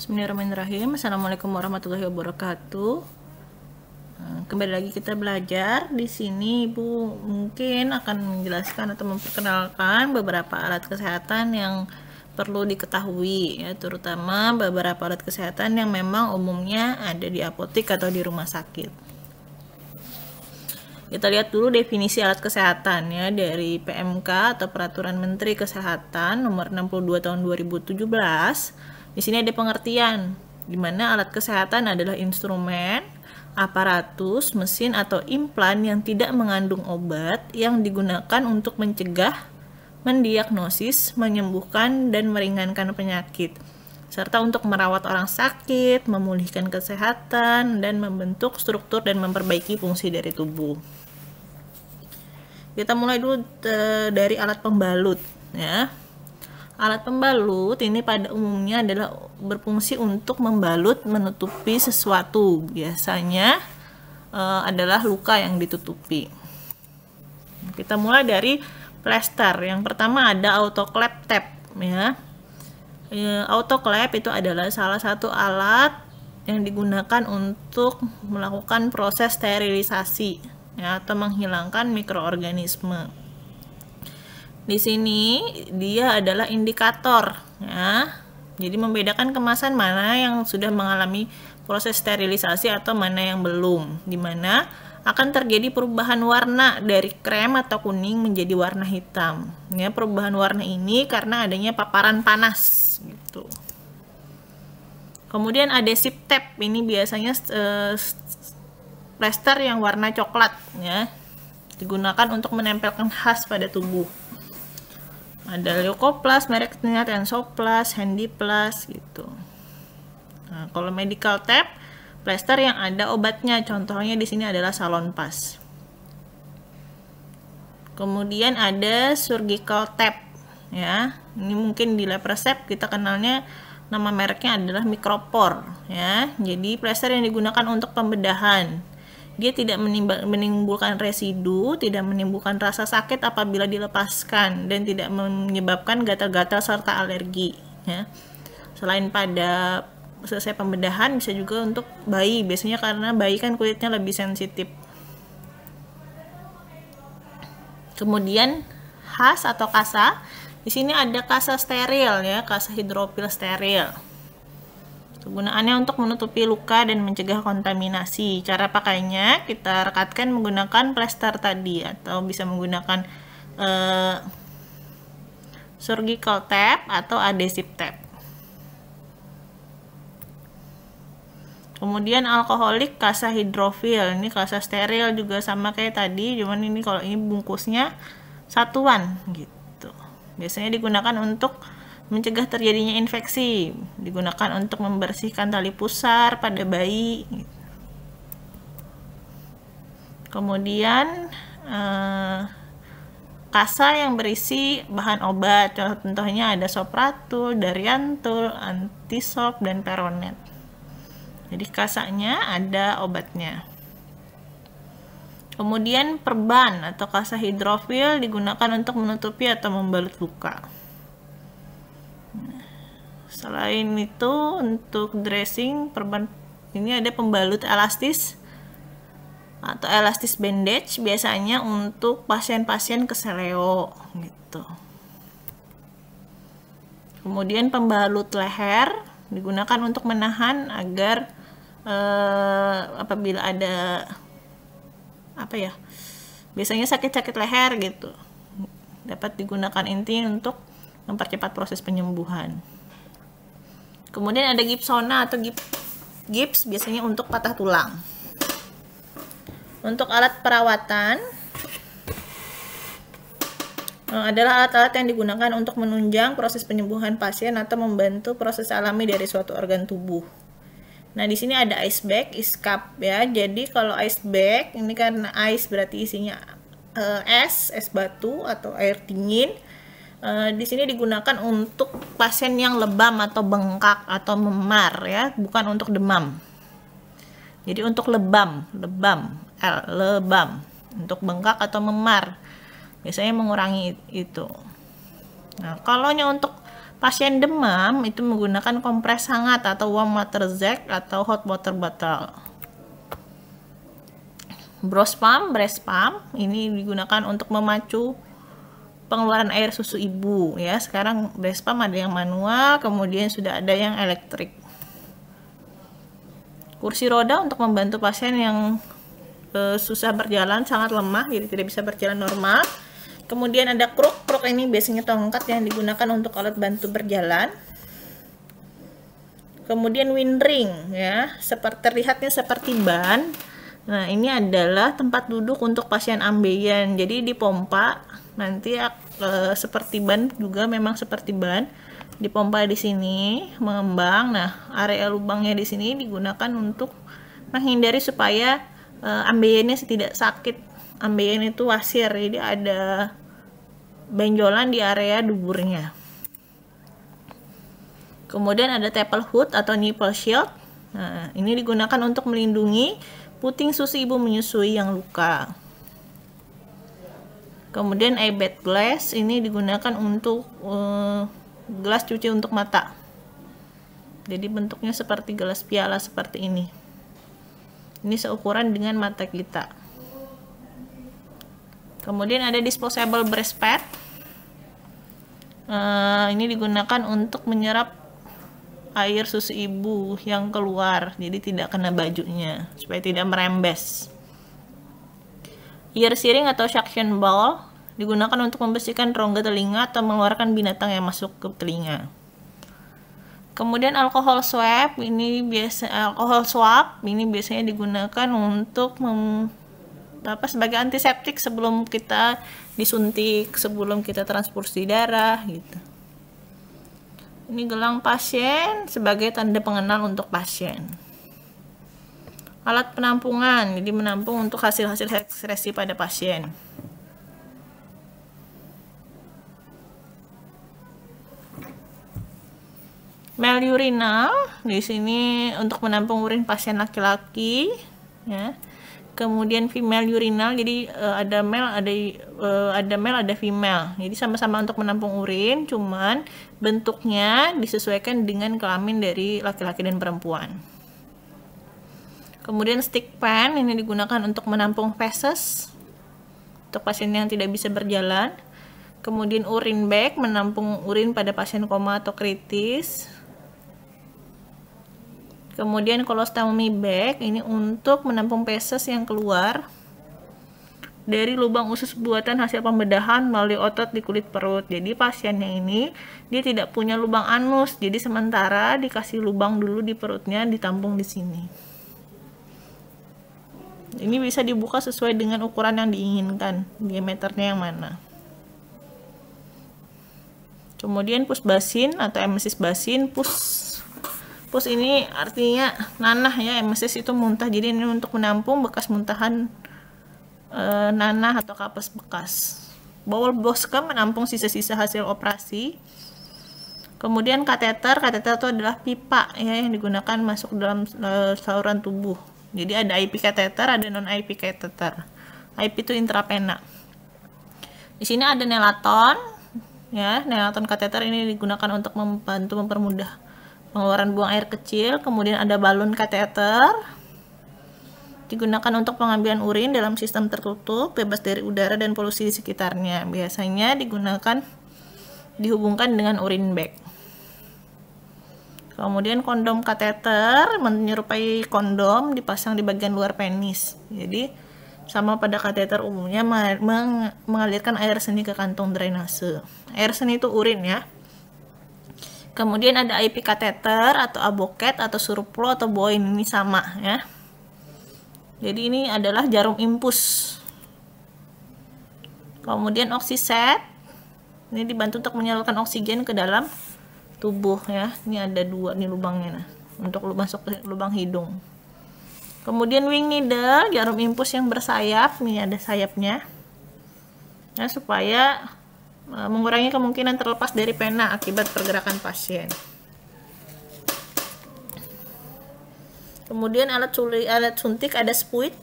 Bismillahirrahmanirrahim. Assalamualaikum warahmatullahi wabarakatuh. Kembali lagi kita belajar. Di sini Ibu mungkin akan menjelaskan atau memperkenalkan beberapa alat kesehatan yang perlu diketahui, ya, terutama beberapa alat kesehatan yang memang umumnya ada di apotek atau di rumah sakit. Kita lihat dulu definisi alat kesehatan, ya, dari PMK atau Peraturan Menteri Kesehatan Nomor 62 Tahun 2017. Di sini ada pengertian, di mana alat kesehatan adalah instrumen, aparatus, mesin atau implan yang tidak mengandung obat yang digunakan untuk mencegah, mendiagnosis, menyembuhkan, dan meringankan penyakit, serta untuk merawat orang sakit, memulihkan kesehatan, dan membentuk struktur dan memperbaiki fungsi dari tubuh. Kita mulai dulu dari alat pembalut, ya. Alat pembalut ini pada umumnya adalah berfungsi untuk membalut, menutupi sesuatu. Biasanya adalah luka yang ditutupi. Kita mulai dari plester. Yang pertama ada autoclave tape, ya. Autoclave itu adalah salah satu alat yang digunakan untuk melakukan proses sterilisasi, ya, atau menghilangkan mikroorganisme. Di sini dia adalah indikator, ya. Jadi membedakan kemasan mana yang sudah mengalami proses sterilisasi atau mana yang belum, di mana akan terjadi perubahan warna dari krem atau kuning menjadi warna hitam. Ya, perubahan warna ini karena adanya paparan panas, gitu. Kemudian adhesive tape, ini biasanya plester yang warna coklat, ya, digunakan untuk menempelkan khas pada tubuh. Ada Leukoplast, mereknya Tensoplast, Handyplast, gitu. Nah, kalau medical tape, plester yang ada obatnya, contohnya di sini adalah Salonpas. Kemudian ada surgical tape, ya. Ini mungkin di lab resep kita kenalnya, nama mereknya adalah Micropore, ya. Jadi plester yang digunakan untuk pembedahan. Dia tidak menimbulkan residu, tidak menimbulkan rasa sakit apabila dilepaskan, dan tidak menyebabkan gatal-gatal serta alergi, ya. Selain pada selesai pembedahan, bisa juga untuk bayi, biasanya karena bayi kan kulitnya lebih sensitif. Kemudian HAS atau kasa, di sini ada kasa steril, ya, kasa hidrofil steril. Kegunaannya untuk menutupi luka dan mencegah kontaminasi. Cara pakainya kita rekatkan menggunakan plester tadi, atau bisa menggunakan surgical tape atau adhesive tape. Kemudian alkoholik kasa hidrofil, ini kasa steril juga sama kayak tadi, cuman ini kalau ini bungkusnya satuan, gitu. Biasanya digunakan untuk mencegah terjadinya infeksi, digunakan untuk membersihkan tali pusar pada bayi. Kemudian kasa yang berisi bahan obat, contohnya ada Sopratul, Dariantul, Antisop, dan Peronet. Jadi kasanya ada obatnya. Kemudian perban atau kasa hidrofil digunakan untuk menutupi atau membalut luka. Selain itu, untuk dressing perban ini ada pembalut elastis atau elastis bandage, biasanya untuk pasien-pasien keseleo, gitu. Kemudian pembalut leher digunakan untuk menahan agar apabila ada biasanya sakit-sakit leher, gitu, dapat digunakan inti untuk mempercepat proses penyembuhan. Kemudian ada gipsona atau gips, biasanya untuk patah tulang. Untuk alat perawatan adalah alat-alat yang digunakan untuk menunjang proses penyembuhan pasien atau membantu proses alami dari suatu organ tubuh. Nah, di sini ada ice bag, ice cup, ya. Jadi kalau ice bag ini karena ice berarti isinya es batu atau air dingin. Di sini digunakan untuk pasien yang lebam atau bengkak atau memar, ya, bukan untuk demam. Jadi untuk lebam, untuk bengkak atau memar, biasanya mengurangi itu. Nah, kalau untuk Pasien demam itu menggunakan kompres hangat atau warm water zinc atau hot water bottle. Breast pump ini digunakan untuk memacu pengeluaran air susu ibu ya. Sekarang breast pump ada yang manual, kemudian sudah ada yang elektrik. Kursi roda untuk membantu pasien yang susah berjalan, sangat lemah, jadi tidak bisa berjalan normal. Kemudian ada kruk ini biasanya tongkat yang digunakan untuk alat bantu berjalan. Kemudian wind ring ya, terlihatnya seperti ban. Nah, ini adalah tempat duduk untuk pasien ambeien. Jadi dipompa nanti seperti ban juga, memang seperti ban. Dipompa di sini mengembang. Nah, area lubangnya di sini digunakan untuk menghindari supaya ambeiennya tidak sakit. Ambeien itu wasir, jadi ada benjolan di area duburnya. Kemudian ada tepal hood atau nipple shield. Nah, ini digunakan untuk melindungi puting susu ibu menyusui yang luka. Kemudian eye bath glass ini digunakan untuk gelas cuci untuk mata. Jadi bentuknya seperti gelas piala seperti ini. Ini seukuran dengan mata kita. Kemudian ada disposable breast pad. Ini digunakan untuk menyerap air susu ibu yang keluar, jadi tidak kena bajunya supaya tidak merembes. Ear searing atau suction ball digunakan untuk membersihkan rongga telinga atau mengeluarkan binatang yang masuk ke telinga. Kemudian alcohol swab ini biasanya digunakan untuk sebagai antiseptik sebelum kita disuntik, sebelum kita transfusi darah gitu. Ini gelang pasien sebagai tanda pengenal untuk pasien. Alat penampungan, jadi menampung untuk hasil-hasil ekskresi pada pasien. Male urinal, di sini untuk menampung urin pasien laki-laki, ya. Kemudian female urinal, jadi ada male, ada female. Jadi sama-sama untuk menampung urin, cuman bentuknya disesuaikan dengan kelamin dari laki-laki dan perempuan. Kemudian stick pen ini digunakan untuk menampung feses untuk pasien yang tidak bisa berjalan. Kemudian urine bag menampung urin pada pasien koma atau kritis. Kemudian colostomy bag ini untuk menampung feses yang keluar dari lubang usus buatan hasil pembedahan melalui otot di kulit perut. Jadi pasiennya ini dia tidak punya lubang anus, jadi sementara dikasih lubang dulu di perutnya, ditampung di sini. Ini bisa dibuka sesuai dengan ukuran yang diinginkan, diameternya yang mana. Kemudian push basin atau emesis basin, push ini artinya nanah ya, emesis itu muntah, jadi ini untuk menampung bekas muntahan nanah atau kapas bekas. Bowel boska menampung sisa-sisa hasil operasi. Kemudian kateter itu adalah pipa ya yang digunakan masuk dalam saluran tubuh. Jadi ada IP kateter, ada non IP kateter. IP itu intravena. Di sini ada nelaton ya, nelaton kateter ini digunakan untuk membantu mempermudah pengeluaran buang air kecil. Kemudian ada balon kateter, digunakan untuk pengambilan urin dalam sistem tertutup, bebas dari udara dan polusi di sekitarnya. Biasanya dihubungkan dengan urine bag. Kemudian kondom kateter menyerupai kondom, dipasang di bagian luar penis. Jadi sama pada kateter umumnya mengalirkan air seni ke kantong drainase. Air seni itu urin ya. Kemudian ada IP kateter atau aboket atau suruplo atau boin, ini sama ya. Jadi ini adalah jarum impus. Kemudian oksiset, ini dibantu untuk menyalurkan oksigen ke dalam tubuh ya. Ini ada dua nih lubangnya, nah, untuk masuk ke lubang hidung. Kemudian wing needle, jarum impus yang bersayap, ini ada sayapnya, ya, supaya mengurangi kemungkinan terlepas dari pena akibat pergerakan pasien. Kemudian alat suntik ada spuit,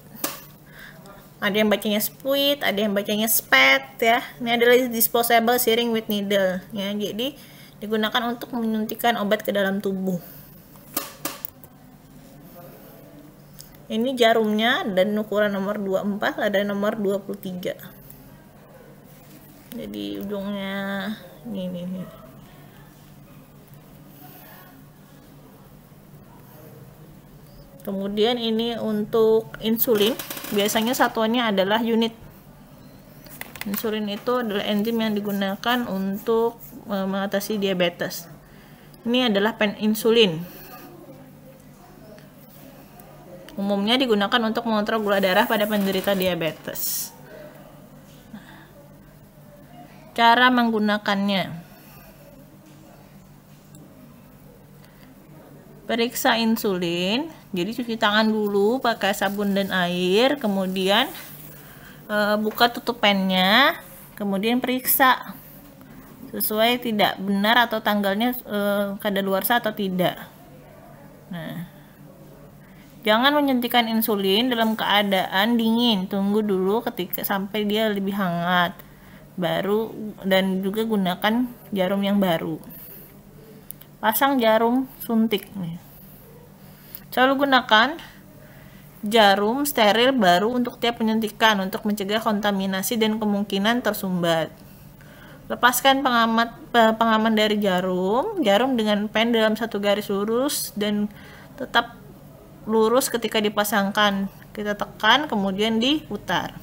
ada yang bacanya spuit, ada yang bacanya spet ya. Ini adalah disposable syringe with needle ya. Jadi Digunakan untuk menyuntikkan obat ke dalam tubuh. Ini jarumnya dan ukuran nomor 24, ada nomor 23. Jadi ujungnya ini. Kemudian ini untuk insulin, biasanya satuannya adalah unit. Insulin itu adalah enzim yang digunakan untuk mengatasi diabetes. Ini adalah pen insulin. Umumnya digunakan untuk mengontrol gula darah pada penderita diabetes. Cara menggunakannya: periksa insulin. Jadi cuci tangan dulu pakai sabun dan air, kemudian buka tutup pennya, kemudian periksa sesuai tidak benar atau tanggalnya kadaluarsa atau tidak. Nah, jangan menyuntikkan insulin dalam keadaan dingin. Tunggu dulu sampai dia lebih hangat. Baru, dan juga gunakan jarum yang baru. Pasang jarum suntik nih. Selalu gunakan jarum steril baru untuk tiap penyuntikan untuk mencegah kontaminasi dan kemungkinan tersumbat. Lepaskan pengaman dari jarum dengan pen dalam satu garis lurus dan tetap lurus ketika dipasangkan. Kita tekan kemudian diputar.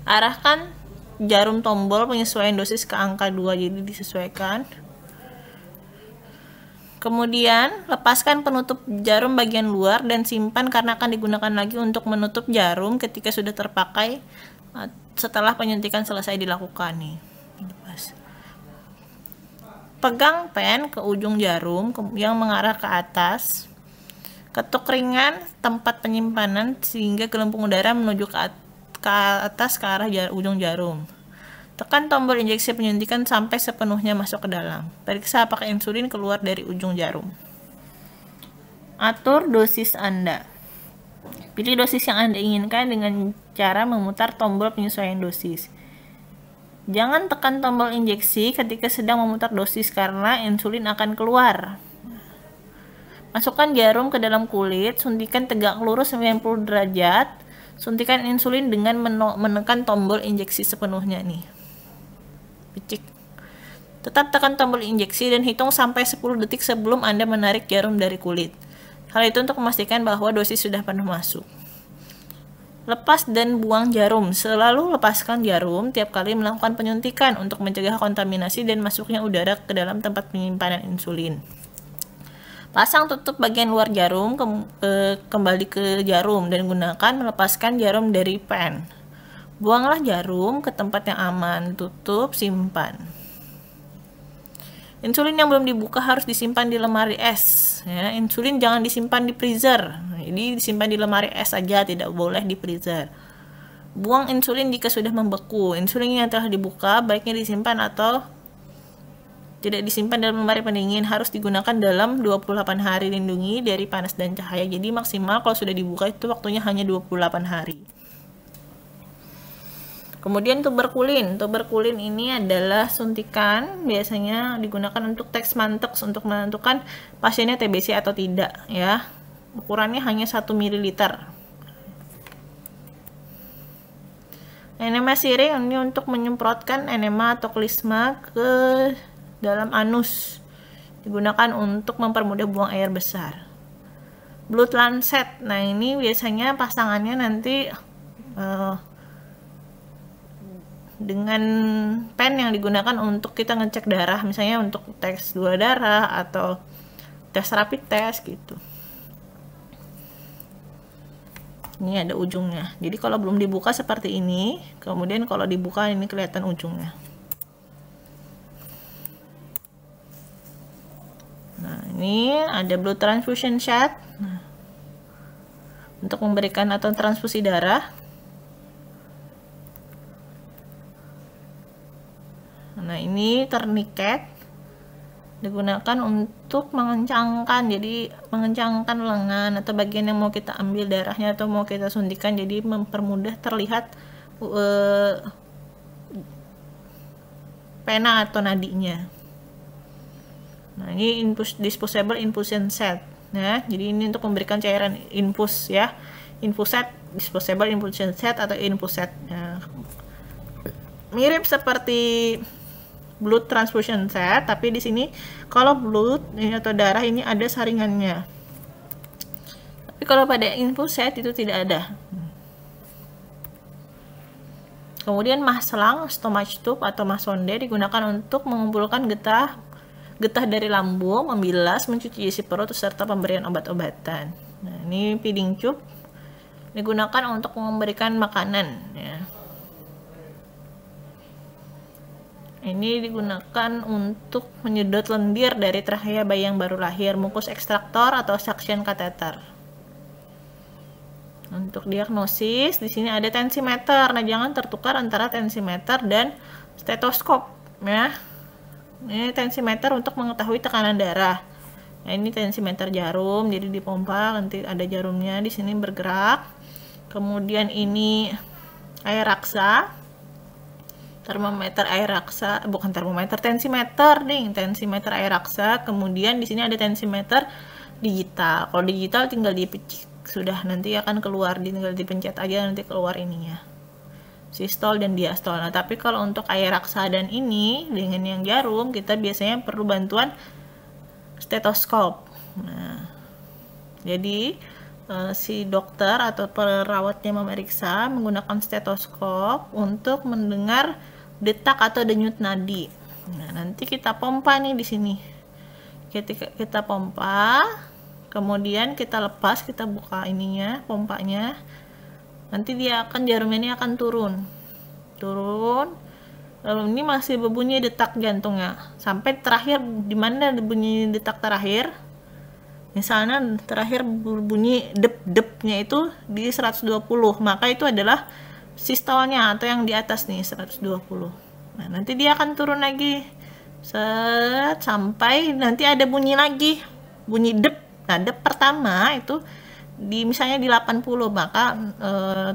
Arahkan jarum tombol penyesuaian dosis ke angka 2, jadi disesuaikan. Kemudian lepaskan penutup jarum bagian luar dan simpan karena akan digunakan lagi untuk menutup jarum ketika sudah terpakai setelah penyuntikan selesai dilakukan nih. Pegang pen ke ujung jarum yang mengarah ke atas. Ketuk ringan tempat penyimpanan sehingga gelembung udara menuju ke atas ke arah ujung jarum. Tekan tombol injeksi penyuntikan sampai sepenuhnya masuk ke dalam. Periksa apakah insulin keluar dari ujung jarum. Atur dosis Anda. Pilih dosis yang Anda inginkan dengan cara memutar tombol penyesuaian dosis. Jangan tekan tombol injeksi ketika sedang memutar dosis karena insulin akan keluar. Masukkan jarum ke dalam kulit, suntikan tegak lurus 90 derajat. Suntikan insulin dengan menekan tombol injeksi sepenuhnya nih. Picik. Tetap tekan tombol injeksi dan hitung sampai 10 detik sebelum Anda menarik jarum dari kulit. Hal itu untuk memastikan bahwa dosis sudah penuh masuk. Lepas dan buang jarum. Selalu lepaskan jarum tiap kali melakukan penyuntikan untuk mencegah kontaminasi dan masuknya udara ke dalam tempat penyimpanan insulin. Pasang tutup bagian luar jarum kembali ke jarum dan gunakan melepaskan jarum dari pen. Buanglah jarum ke tempat yang aman, tutup, simpan. Insulin yang belum dibuka harus disimpan di lemari es. Ya, insulin jangan disimpan di freezer. Jadi disimpan di lemari es saja, tidak boleh di freezer. Buang insulin jika sudah membeku. Insulin yang telah dibuka baiknya disimpan atau tidak disimpan dalam lemari pendingin, harus digunakan dalam 28 hari, lindungi dari panas dan cahaya. Jadi maksimal kalau sudah dibuka itu waktunya hanya 28 hari. Kemudian tuberkulin. Tuberkulin ini adalah suntikan, biasanya digunakan untuk tes Mantoux untuk menentukan pasiennya TBC atau tidak ya. Ukurannya hanya 1 ml. Enema siring ini untuk menyemprotkan enema atau klisma ke dalam anus, digunakan untuk mempermudah buang air besar. Blood lancet, nah ini biasanya pasangannya nanti dengan pen yang digunakan untuk kita ngecek darah, misalnya untuk tes gula darah atau tes rapid test gitu. Ini ada ujungnya, jadi kalau belum dibuka seperti ini, kemudian kalau dibuka ini kelihatan ujungnya. Nah, ini ada blood transfusion shot. Nah, untuk memberikan atau transfusi darah. Nah, ini tourniquet digunakan untuk mengencangkan, jadi mengencangkan lengan atau bagian yang mau kita ambil darahnya atau mau kita suntikan, jadi mempermudah terlihat pena atau nadinya. Nah, ini disposable infusion set. Nah, jadi ini untuk memberikan cairan infus ya. Infuset, disposable infusion set atau infuset. Nah, mirip seperti blood transfusion set, tapi di sini kalau blood ini atau darah ini ada saringannya. Tapi kalau pada infuset itu tidak ada. Kemudian maslang, stomach tube atau masonde digunakan untuk mengumpulkan getah dari lambung, membilas, mencuci isi perut, serta pemberian obat-obatan. Nah, ini feeding tube digunakan untuk memberikan makanan. Ya. Ini digunakan untuk menyedot lendir dari trachea bayi yang baru lahir, mukus ekstraktor atau suction catheter. Untuk diagnosis, di sini ada tensimeter. Nah, jangan tertukar antara tensimeter dan stetoskop, ya. Ini tensimeter untuk mengetahui tekanan darah. Nah, ini tensimeter jarum, jadi dipompa, nanti ada jarumnya di sini bergerak. Kemudian ini air raksa, termometer air raksa, bukan termometer, tensimeter nih, tensimeter air raksa. Kemudian di sini ada tensimeter digital. Kalau digital tinggal dipicik, sudah nanti akan keluar, tinggal dipencet aja nanti keluar ininya, sistol dan diastol. Nah, tapi kalau untuk air raksa dan ini dengan yang jarum, kita biasanya perlu bantuan stetoskop. Nah, jadi si dokter atau perawatnya memeriksa menggunakan stetoskop untuk mendengar detak atau denyut nadi. Nah, nanti kita pompa nih di sini. Ketika kita pompa, kemudian kita lepas, kita buka ininya, pompanya. Nanti dia akan, jarumnya ini akan turun. Lalu ini masih berbunyi detak jantungnya. Sampai terakhir, di mana bunyi detak terakhir? Misalnya terakhir berbunyi dep-depnya itu di 120. Maka itu adalah sistolnya atau yang di atas nih 120. Nah, nanti dia akan turun lagi. Sampai nanti ada bunyi lagi. Bunyi dep. Nah, dep pertama itu misalnya di 80, maka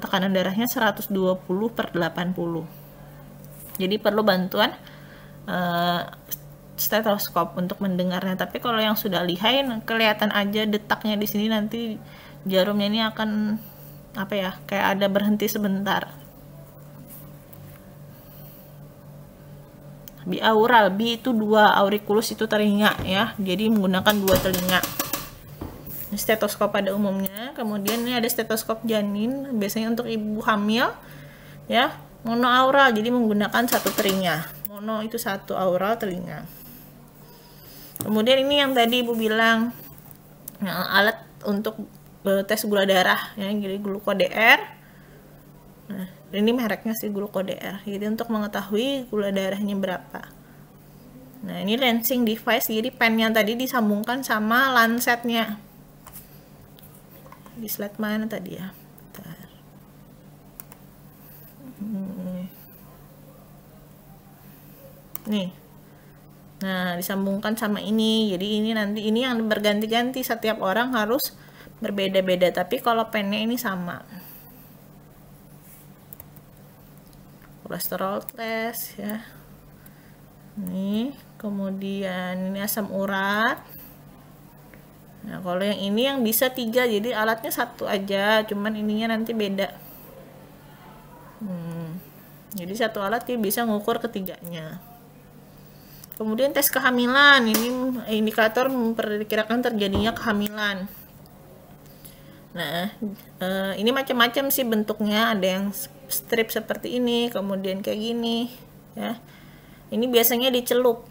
tekanan darahnya 120/80. Jadi perlu bantuan stetoskop untuk mendengarnya. Tapi kalau yang sudah lihai, kelihatan aja detaknya di sini, nanti jarumnya ini akan apa ya, kayak ada berhenti sebentar. Biaural, bi itu 2, auriculus itu telinga ya. Jadi menggunakan 2 telinga. Stetoskop pada umumnya. Kemudian ini ada stetoskop janin, biasanya untuk ibu hamil ya. Monoaural, jadi menggunakan 1 telinga. Mono itu 1, aural telinga. Kemudian ini yang tadi ibu bilang, alat untuk tes gula darah ya, jadi glukoDR. Nah, ini mereknya sih glukoDR. Jadi untuk mengetahui gula darahnya berapa. Nah, ini lancing device, jadi pennya tadi disambungkan sama lancetnya. Di slide mana tadi ya? Bentar. Nih. Nah, disambungkan sama ini. Jadi ini nanti ini yang berganti-ganti, setiap orang harus berbeda-beda, tapi kalau pennya ini sama. Kolesterol test ya. Nih, kemudian ini asam urat. Nah, kalau yang ini yang bisa 3, jadi alatnya 1 aja, cuman ininya nanti beda. Jadi 1 alat dia bisa ngukur ketiganya. Kemudian tes kehamilan, ini indikator memperkirakan terjadinya kehamilan. Nah, ini macam-macam sih bentuknya, ada yang strip seperti ini, kemudian kayak gini, ya. Ini biasanya dicelup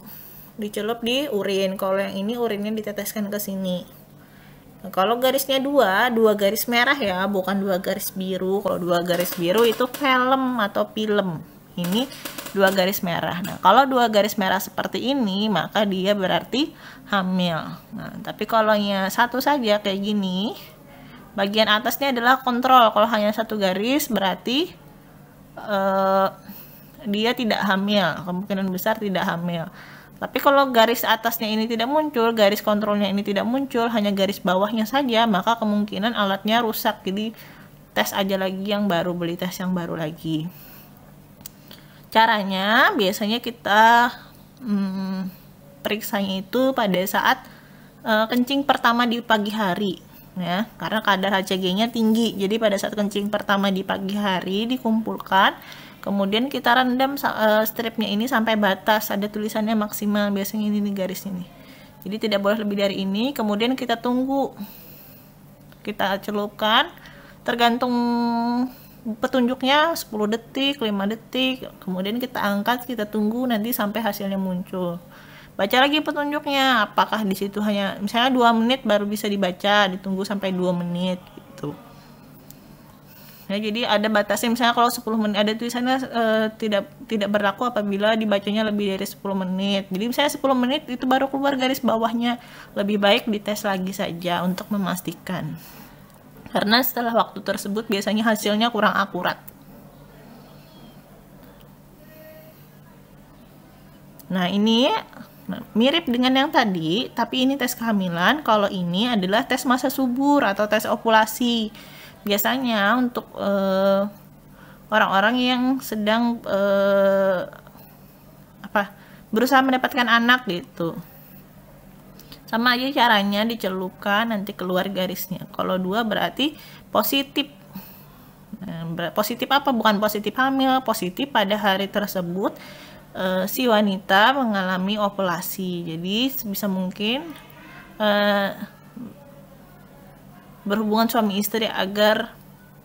di urin. Kalau yang ini urinnya diteteskan ke sini. Nah, kalau garisnya 2 garis merah ya, bukan 2 garis biru. Kalau 2 garis biru itu film atau film. Ini 2 garis merah. Nah, kalau 2 garis merah seperti ini, maka dia berarti hamil. Nah, tapi kalau nya 1 saja kayak gini, bagian atasnya adalah kontrol. Kalau hanya 1 garis berarti dia tidak hamil, kemungkinan besar tidak hamil. Tapi kalau garis atasnya ini tidak muncul, garis kontrolnya ini tidak muncul, hanya garis bawahnya saja, maka kemungkinan alatnya rusak. Jadi tes aja lagi yang baru, beli tes yang baru lagi. Caranya biasanya kita periksanya itu pada saat kencing pertama di pagi hari, ya, karena kadar HCG-nya tinggi. Jadi pada saat kencing pertama di pagi hari dikumpulkan, kemudian kita rendam stripnya ini sampai batas, ada tulisannya maksimal, biasanya ini garis ini. Jadi tidak boleh lebih dari ini. Kemudian kita tunggu, kita celupkan, tergantung petunjuknya 10 detik, 5 detik, kemudian kita angkat, kita tunggu nanti sampai hasilnya muncul. Baca lagi petunjuknya, apakah di situ hanya misalnya 2 menit baru bisa dibaca, ditunggu sampai 2 menit gitu. Ya, jadi ada batasnya, misalnya kalau 10 menit ada tulisannya tidak berlaku apabila dibacanya lebih dari 10 menit. Jadi misalnya 10 menit itu baru keluar garis bawahnya, lebih baik dites lagi saja untuk memastikan. Karena setelah waktu tersebut biasanya hasilnya kurang akurat. Nah, ini mirip dengan yang tadi, tapi ini tes kehamilan. Kalau ini adalah tes masa subur atau tes ovulasi. Biasanya untuk orang-orang yang sedang berusaha mendapatkan anak gitu. Sama aja caranya, dicelupkan nanti keluar garisnya. Kalau 2 berarti positif. Positif apa? Bukan positif hamil, positif pada hari tersebut si wanita mengalami ovulasi. Jadi sebisa mungkin berhubungan suami istri agar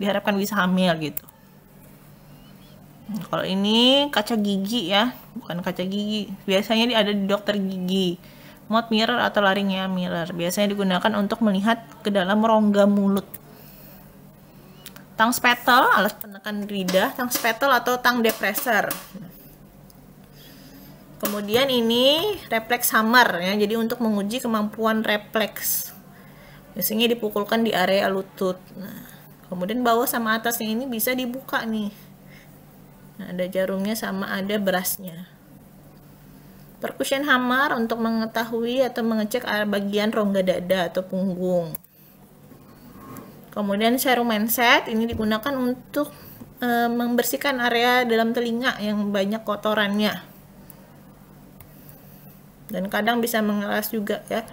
diharapkan bisa hamil gitu. Kalau ini kaca gigi ya, bukan kaca gigi. Biasanya ada di dokter gigi. Mouth mirror atau laryngeal mirror. Biasanya digunakan untuk melihat ke dalam rongga mulut. Tang spatel, alat penekan lidah, tang spatel atau tang depressor. Kemudian ini refleks hammer ya, jadi untuk menguji kemampuan refleks. Biasanya dipukulkan di area lutut. Nah, kemudian bawah sama atasnya ini bisa dibuka nih. Nah, ada jarumnya sama ada berasnya. Percussion hammer untuk mengetahui atau mengecek bagian rongga dada atau punggung. Kemudian serum mindset ini digunakan untuk membersihkan area dalam telinga yang banyak kotorannya. Dan kadang bisa mengeras juga ya.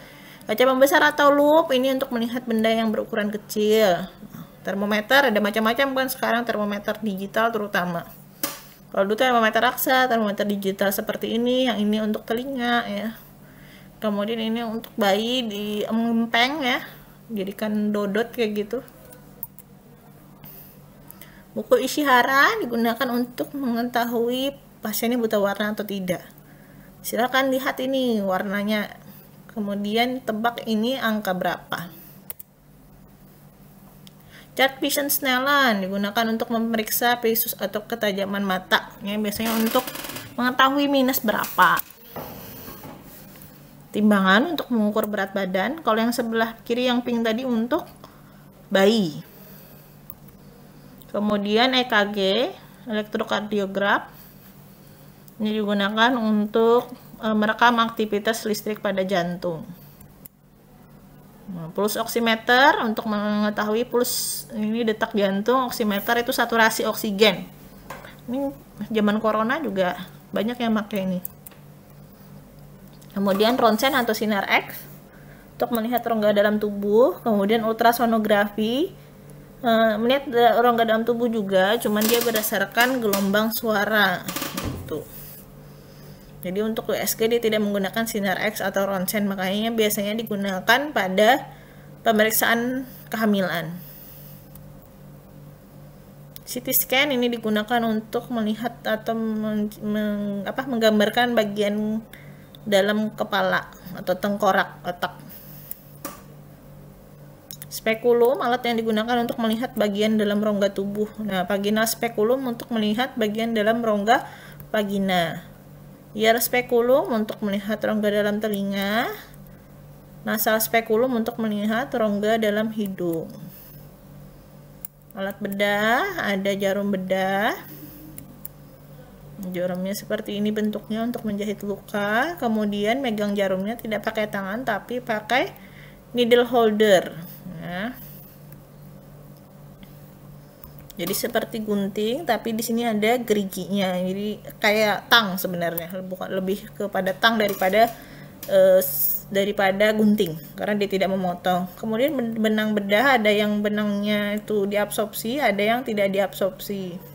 Kaca pembesar atau loop ini untuk melihat benda yang berukuran kecil. Termometer ada macam-macam kan sekarang, termometer digital terutama. Kalau dulu termometer raksa, termometer digital seperti ini, yang ini untuk telinga ya. Kemudian ini untuk bayi di empeng ya, jadikan dodot kayak gitu. Buku Ishihara digunakan untuk mengetahui pasiennya buta warna atau tidak. Silakan lihat ini warnanya, kemudian tebak ini angka berapa. Chart Vision Snellen digunakan untuk memeriksa visus atau ketajaman mata, ya, biasanya untuk mengetahui minus berapa. Timbangan untuk mengukur berat badan. Kalau yang sebelah kiri yang pink tadi untuk bayi. Kemudian EKG, elektrokardiograf. Ini digunakan untuk merekam aktivitas listrik pada jantung. Nah, pulse oximeter untuk mengetahui puls, ini detak jantung, oximeter itu saturasi oksigen. Ini zaman corona juga banyak yang pakai ini. Kemudian ronsen atau sinar X untuk melihat rongga dalam tubuh. Kemudian ultrasonografi melihat rongga dalam tubuh juga, cuman dia berdasarkan gelombang suara gitu. Jadi untuk USG dia tidak menggunakan sinar X atau ronsen, makanya biasanya digunakan pada pemeriksaan kehamilan. CT scan ini digunakan untuk melihat atau menggambarkan bagian dalam kepala atau tengkorak otak. Spekulum, alat yang digunakan untuk melihat bagian dalam rongga tubuh. Nah, vaginal spekulum untuk melihat bagian dalam rongga vagina. Ear spekulum untuk melihat rongga dalam telinga. Nasal spekulum untuk melihat rongga dalam hidung. Alat bedah, ada jarum bedah. Jarumnya seperti ini bentuknya untuk menjahit luka. Kemudian megang jarumnya tidak pakai tangan tapi pakai needle holder. Nah, jadi seperti gunting, tapi di sini ada geriginya. Jadi kayak tang sebenarnya, bukan, lebih kepada tang daripada daripada gunting karena dia tidak memotong. Kemudian benang bedah ada yang benangnya itu diabsorpsi, ada yang tidak diabsorpsi.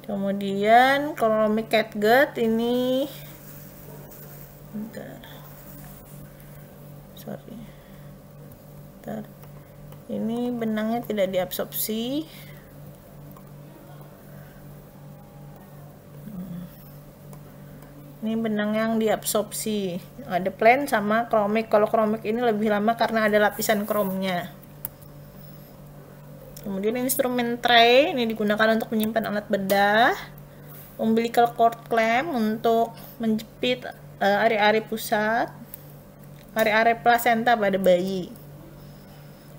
Kemudian keramik catgut ini ini benangnya tidak diabsorpsi. Ini benang yang diabsorpsi. Ada plain sama keramik. Kalau keramik ini lebih lama karena ada lapisan kromnya. Kemudian instrumen tray ini digunakan untuk menyimpan alat bedah. Umbilical cord clamp untuk menjepit area-area pusat, area-area plasenta pada bayi.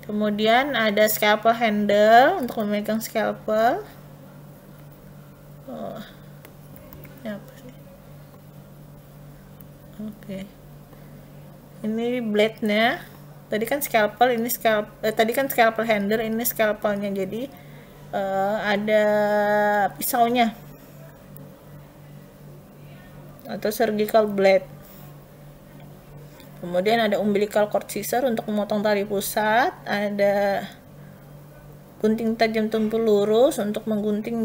Kemudian ada scalpel handle untuk memegang scalpel. Ini apa sih? Oke. Ini blade-nya. Tadi kan scalpel, ini tadi kan scalpel handle, ini scalpelnya. Jadi ada pisaunya atau surgical blade. Kemudian ada umbilical cord scissor untuk memotong tali pusat, ada gunting tajam tumpul lurus untuk menggunting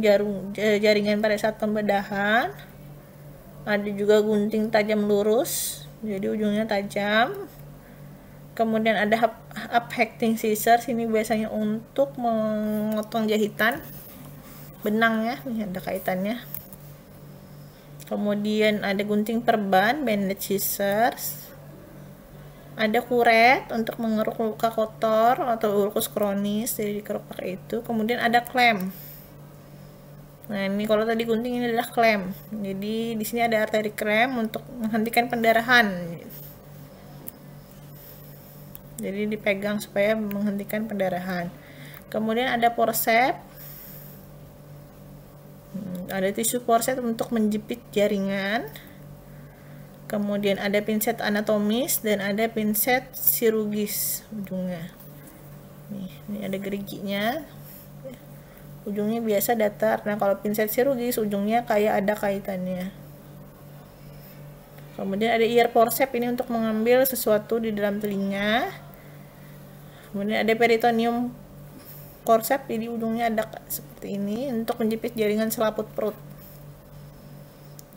jaringan pada saat pembedahan. Ada juga gunting tajam lurus, jadi ujungnya tajam. Kemudian ada uphacking scissors, ini biasanya untuk memotong jahitan benangnya, nih ada kaitannya. Kemudian ada gunting perban, bandage scissors. Ada kuret untuk mengeruk luka kotor atau ulkus kronis, jadi dikeruk pakai itu. Kemudian ada klem. Nah, ini kalau tadi gunting, ini adalah klem. Jadi di sini ada arteri klem untuk menghentikan pendarahan. Jadi dipegang supaya menghentikan pendarahan. Kemudian ada forceps. Ada tisu forceps untuk menjepit jaringan. Kemudian ada pinset anatomis dan ada pinset chirurgis ujungnya. Ini ada geriginya. Ujungnya biasa datar. Nah, kalau pinset chirurgis ujungnya kayak ada kaitannya. Kemudian ada ear forceps, ini untuk mengambil sesuatu di dalam telinga. Kemudian ada peritoneum forceps, jadi ujungnya ada seperti ini untuk menjepit jaringan selaput perut.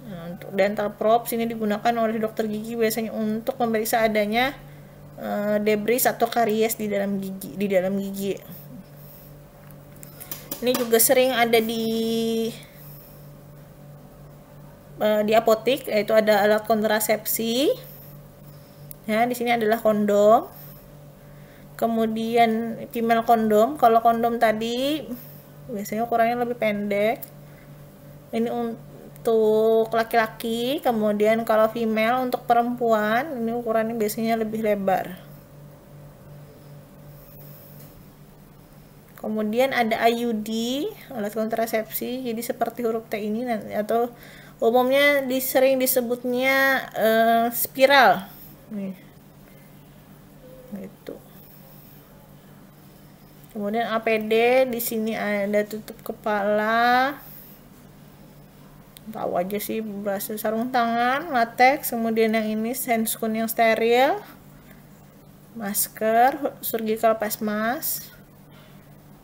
Nah, untuk dental probes ini digunakan oleh dokter gigi biasanya untuk memeriksa adanya debris atau karies di dalam gigi. Ini juga sering ada di apotik, yaitu ada alat kontrasepsi. Ya, di sini adalah kondom. Kemudian female kondom. Kalau kondom tadi biasanya ukurannya lebih pendek. Ini untuk laki-laki. Kemudian kalau female untuk perempuan, ini ukurannya biasanya lebih lebar. Kemudian ada IUD, alat kontrasepsi, jadi seperti huruf T ini, atau umumnya sering disebutnya spiral. Nih. Gitu. Kemudian APD, di sini ada tutup kepala. Tahu aja sih, berasa sarung tangan, latex. Kemudian yang ini handscoon yang steril, masker, surgical face mask.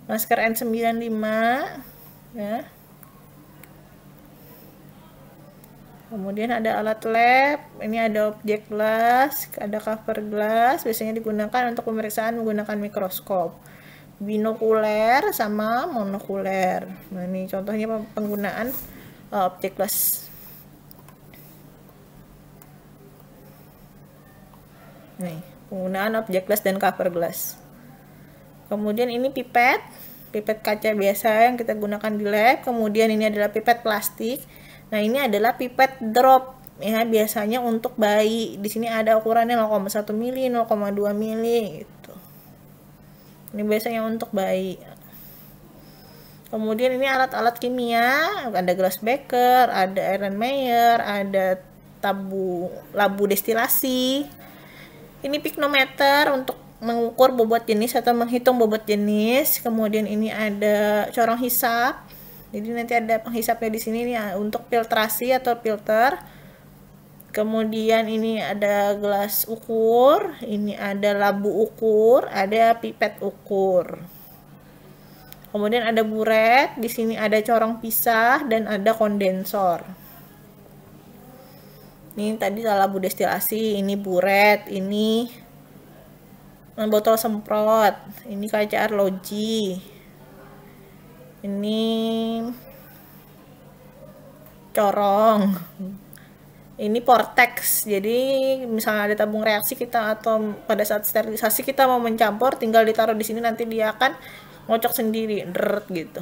Masker N95 ya. Kemudian ada alat lab, ini ada objek glass, ada cover glass, biasanya digunakan untuk pemeriksaan menggunakan mikroskop. Binokuler sama monokuler. Nah, ini contohnya penggunaan objek glass. Nih, penggunaan objek glass dan cover glass. Kemudian ini pipet kaca biasa yang kita gunakan di lab. Kemudian ini adalah pipet plastik. Nah, ini adalah pipet drop ya, biasanya untuk bayi. Di sini ada ukurannya 0,1 mili, 0,2 mili gitu. Ini biasanya untuk bayi. Kemudian ini alat-alat kimia, ada glass beaker, ada Erlenmeyer, ada labu destilasi. Ini piknometer untuk mengukur bobot jenis atau menghitung bobot jenis. Kemudian ini ada corong hisap Jadi nanti ada penghisapnya di sini nih untuk filtrasi atau filter. Kemudian ini ada gelas ukur, ini ada labu ukur, ada pipet ukur. Kemudian ada buret, di sini ada corong pisah dan ada kondensor. Ini tadi labu destilasi, ini buret, ini botol semprot, ini kaca arloji, ini corong, ini vortex. Jadi misalnya ada tabung reaksi kita atau pada saat sterilisasi kita mau mencampur, tinggal ditaruh di sini, nanti dia akan ngocok sendiri, deret gitu.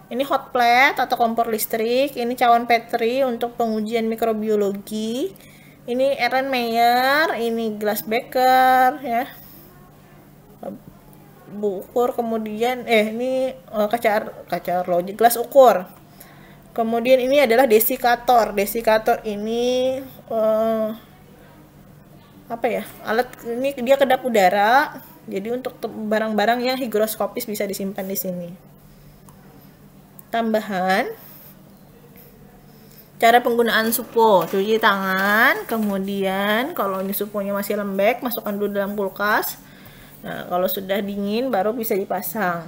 Ini hot plate atau kompor listrik, ini cawan Petri untuk pengujian mikrobiologi, ini Erlenmeyer, ini gelas beker ya, ukur. Kemudian ini kaca arloji, gelas ukur. Kemudian ini adalah desikator. Desikator ini apa ya, alat ini dia kedap udara, jadi untuk barang-barang yang higroskopis bisa disimpan di sini. Tambahan cara penggunaan supo, cuci tangan, kemudian kalau ini suponya masih lembek masukkan dulu dalam kulkas. Nah, kalau sudah dingin baru bisa dipasang.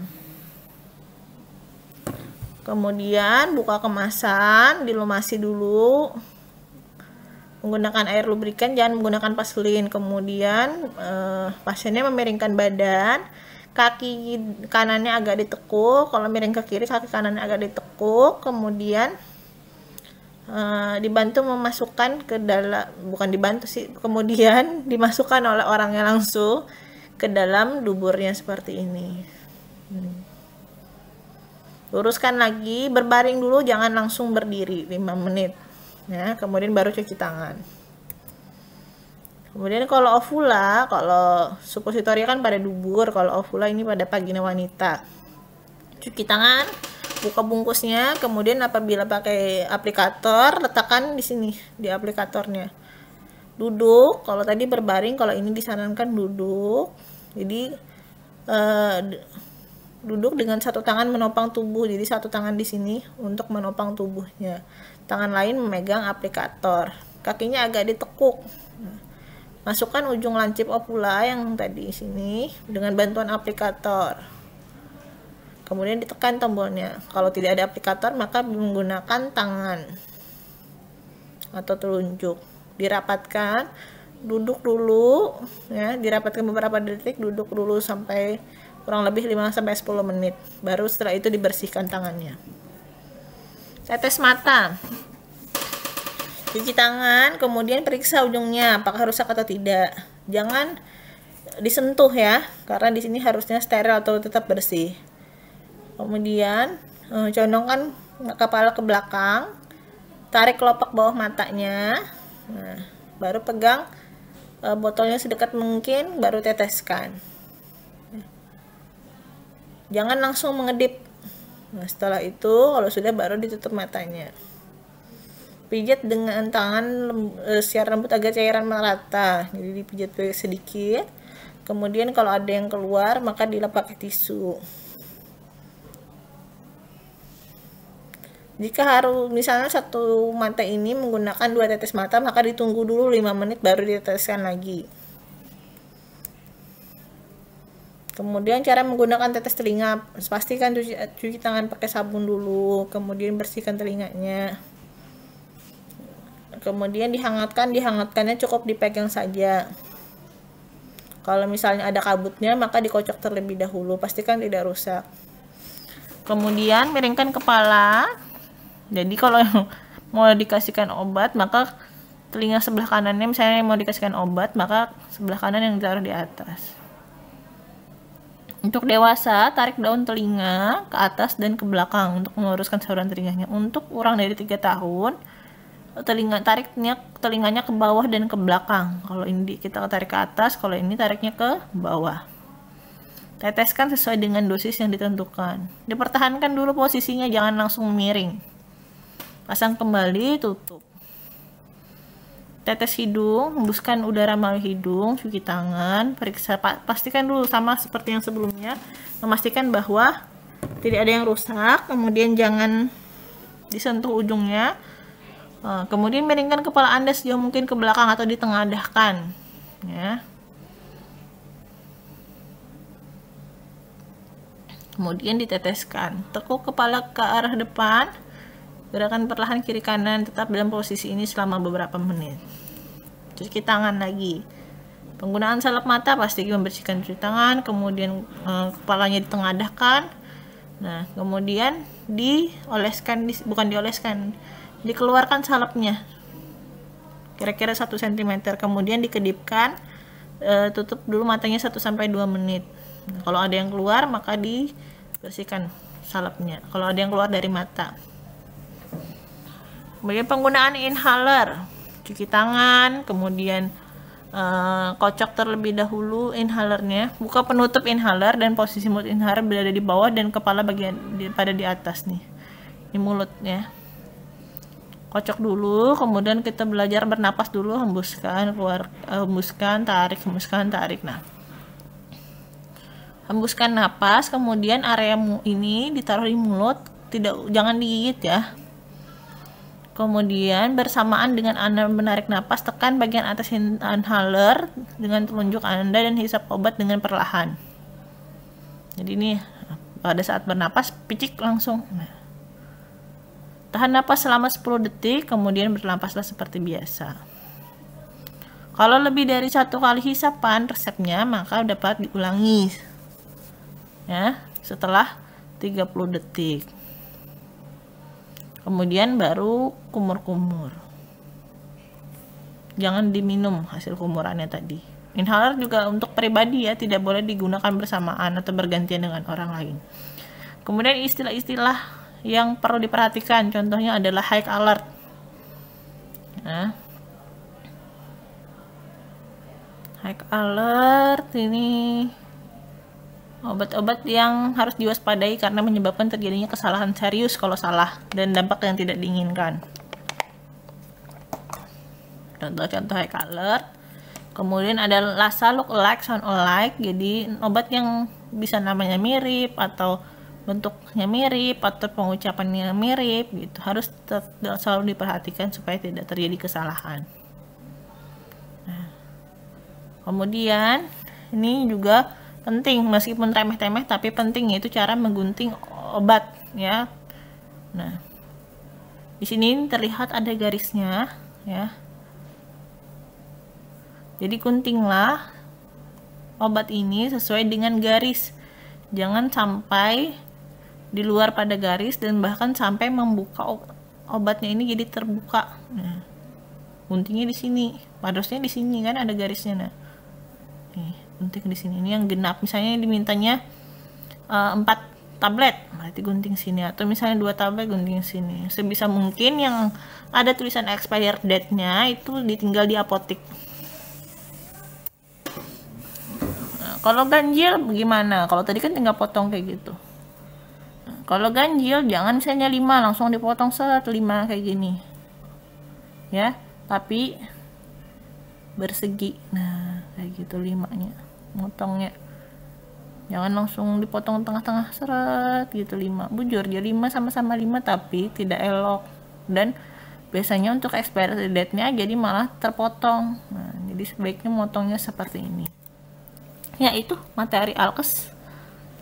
Kemudian buka kemasan, dilumasi dulu menggunakan air lubrikan, jangan menggunakan vaselin. Kemudian pasiennya memiringkan badan, kaki kanannya agak ditekuk, kalau miring ke kiri kaki kanannya agak ditekuk. Kemudian dibantu memasukkan ke dalam, bukan dibantu sih, kemudian dimasukkan oleh orangnya langsung ke dalam duburnya seperti ini. Luruskan lagi, berbaring dulu, jangan langsung berdiri 5 menit ya, kemudian baru cuci tangan. Kemudian kalau ovula, kalau supositoria kan pada dubur, kalau ovula ini pada vagina wanita. Cuci tangan, buka bungkusnya, kemudian apabila pakai aplikator letakkan di sini di aplikatornya. Duduk, kalau tadi berbaring, kalau ini disarankan duduk. Jadi duduk dengan satu tangan menopang tubuh, jadi satu tangan di sini untuk menopang tubuhnya, tangan lain memegang aplikator, kakinya agak ditekuk. Masukkan ujung lancip ovula yang tadi sini dengan bantuan aplikator, kemudian ditekan tombolnya. Kalau tidak ada aplikator maka menggunakan tangan atau telunjuk. Dirapatkan, duduk dulu ya, dirapatkan beberapa detik, duduk dulu sampai kurang lebih 5-10 menit, baru setelah itu dibersihkan tangannya. Tetes mata, cuci tangan, kemudian periksa ujungnya apakah rusak atau tidak. Jangan disentuh ya, karena di sini harusnya steril atau tetap bersih. Kemudian condongkan kepala ke belakang, tarik kelopak bawah matanya. Nah, baru pegang botolnya sedekat mungkin, baru teteskan. Jangan langsung mengedip. Nah, setelah itu kalau sudah baru ditutup matanya. Pijat dengan tangan secara lembut agar cairan merata. Jadi dipijat sedikit. Kemudian kalau ada yang keluar maka dilap pakai tisu. Jika harus misalnya satu mata ini menggunakan 2 tetes mata, maka ditunggu dulu 5 menit baru diteteskan lagi. Kemudian cara menggunakan tetes telinga, pastikan cuci tangan pakai sabun dulu, kemudian bersihkan telinganya. Kemudian dihangatkannya cukup dipegang saja. Kalau misalnya ada kabutnya maka dikocok terlebih dahulu, pastikan tidak rusak. Kemudian miringkan kepala. Jadi kalau mau dikasihkan obat maka telinga sebelah kanannya, misalnya mau dikasihkan obat maka sebelah kanan yang ditaruh di atas. Untuk dewasa, tarik daun telinga ke atas dan ke belakang untuk meluruskan saluran telinganya. Untuk kurang dari 3 tahun, telinganya ke bawah dan ke belakang. Kalau ini kita tarik ke atas, kalau ini tariknya ke bawah. Teteskan sesuai dengan dosis yang ditentukan. Dipertahankan dulu posisinya, jangan langsung miring. Pasang kembali, tutup. Tetes hidung, hembuskan udara melalui hidung, cuci tangan, periksa, pastikan dulu sama seperti yang sebelumnya, memastikan bahwa tidak ada yang rusak. Kemudian jangan disentuh ujungnya. Kemudian miringkan kepala Anda sejauh mungkin ke belakang atau ditengadahkan, ya. Kemudian diteteskan. Tekuk kepala ke arah depan. Gerakan perlahan kiri kanan, tetap dalam posisi ini selama beberapa menit. Cuci tangan lagi. Penggunaan salep mata, pasti membersihkan cuci tangan. Kemudian kepalanya ditengadahkan. Nah, kemudian dioleskan, bukan dioleskan, dikeluarkan salepnya kira-kira 1 cm, kemudian dikedipkan, tutup dulu matanya 1-2 menit. Nah, kalau ada yang keluar maka dibersihkan salepnya, kalau ada yang keluar dari mata. Kemudian penggunaan inhaler, cuci tangan, kemudian kocok terlebih dahulu inhalernya, buka penutup inhaler dan posisi mulut inhaler berada di bawah dan kepala bagian pada di atas nih, di mulutnya. Kocok dulu, kemudian kita belajar bernapas dulu, hembuskan, keluar, hembuskan, tarik, hembuskan, tarik. Nah, hembuskan napas, kemudian area ini ditaruh di mulut, jangan digigit ya. Kemudian bersamaan dengan Anda menarik napas, tekan bagian atas inhaler dengan telunjuk Anda dan hisap obat dengan perlahan. Jadi ini pada saat bernapas picik langsung. Tahan napas selama 10 detik, kemudian bernapaslah seperti biasa. Kalau lebih dari 1 kali hisapan resepnya, maka dapat diulangi ya setelah 30 detik. Kemudian baru kumur-kumur. Jangan diminum hasil kumurannya tadi. Inhaler juga untuk pribadi ya, tidak boleh digunakan bersamaan atau bergantian dengan orang lain. Kemudian istilah-istilah yang perlu diperhatikan, contohnya adalah high alert. Nah, high alert ini obat-obat yang harus diwaspadai karena menyebabkan terjadinya kesalahan serius kalau salah dan dampak yang tidak diinginkan. Contoh-contoh high alert. Kemudian ada lasa, look alike, sound alike. Jadi obat yang bisa namanya mirip atau bentuknya mirip atau pengucapannya mirip gitu, harus selalu diperhatikan supaya tidak terjadi kesalahan. Nah, kemudian ini juga penting, meskipun remeh-temeh tapi penting, yaitu cara menggunting obat ya. Nah, di sini terlihat ada garisnya ya. Jadi guntinglah obat ini sesuai dengan garis, jangan sampai di luar pada garis dan bahkan sampai membuka obatnya ini jadi terbuka. Nah, guntingnya di sini, harusnya di sini kan ada garisnya. Nah, nih gunting di sini. Ini yang genap, misalnya dimintanya 4 tablet, berarti gunting sini, atau misalnya 2 tablet gunting sini. Sebisa mungkin yang ada tulisan expired date-nya itu ditinggal di apotek. Nah, kalau ganjil bagaimana? Kalau tadi kan tinggal potong kayak gitu. Kalau ganjil jangan misalnya 5 langsung dipotong 5 kayak gini ya, tapi bersegi. Nah, kayak gitu 5-nya motongnya, jangan langsung dipotong tengah-tengah seret gitu 5 bujur. Jadi 5 sama-sama 5 tapi tidak elok, dan biasanya untuk expiry date-nya jadi malah terpotong. Nah, jadi sebaiknya motongnya seperti ini ya. Itu materi alkes.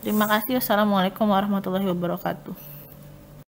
Terima kasih. Wassalamualaikum warahmatullahi wabarakatuh.